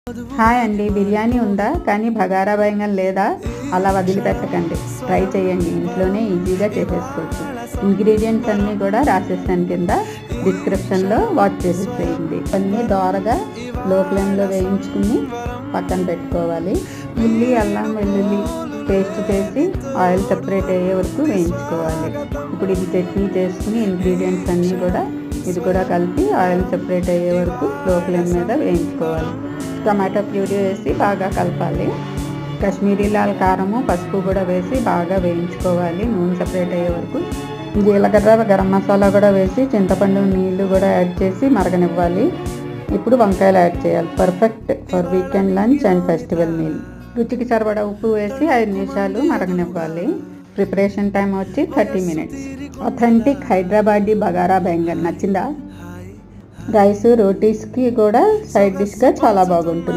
Hi అండి, బిర్యానీ ఉందా కానీ బగారా బెంగన్ లేదా? అలా వదిలిపెట్టకండి, ట్రై చేయండి. ఇంట్లోనే ఈజీగా చేసేసుకోవచ్చు. ఇంగ్రీడియంట్స్ అన్నీ కూడా రాసేసాను కింద డిస్క్రిప్షన్లో, వాచ్ చేసేసేయండి. అన్నీ దోరగా లో ఫ్లేమ్లో వేయించుకుని పక్కన పెట్టుకోవాలి. ఉల్లి, అల్లం వెల్లుల్లి పేస్ట్ చేసి ఆయిల్ సెపరేట్ అయ్యే వరకు వేయించుకోవాలి. ఇప్పుడు ఇది చట్నీ చేసుకుని ఇంగ్రీడియంట్స్ అన్నీ కూడా ఇది కూడా కలిపి ఆయిల్ సెపరేట్ అయ్యే వరకు లో ఫ్లేమ్ మీద వేయించుకోవాలి. టమాటో ప్యూరీ వేసి బాగా కలపాలి. కాశ్మీరీ లాల్ కారము, పసుపు కూడా వేసి బాగా వేయించుకోవాలి నూనె సెపరేట్ అయ్యే వరకు. జీలకర్ర, గరం మసాలా కూడా వేసి చింతపండు నీళ్లు కూడా యాడ్ చేసి మరగనివ్వాలి. ఇప్పుడు వంకాయలు యాడ్ చేయాలి. Perfect for weekend lunch and festival meal. రుచికి సరిపడా ఉప్పు వేసి 5 నిమిషాలు మరగనివ్వాలి. ప్రిపరేషన్ టైం వచ్చి 30 మినిట్స్. అథెంటిక్ హైదరాబాదీ బగారా బెంగన్ నచ్చిందా? రైస్, రోటీస్కి కూడా సైడ్ డిష్గా చాలా బాగుంటుంది.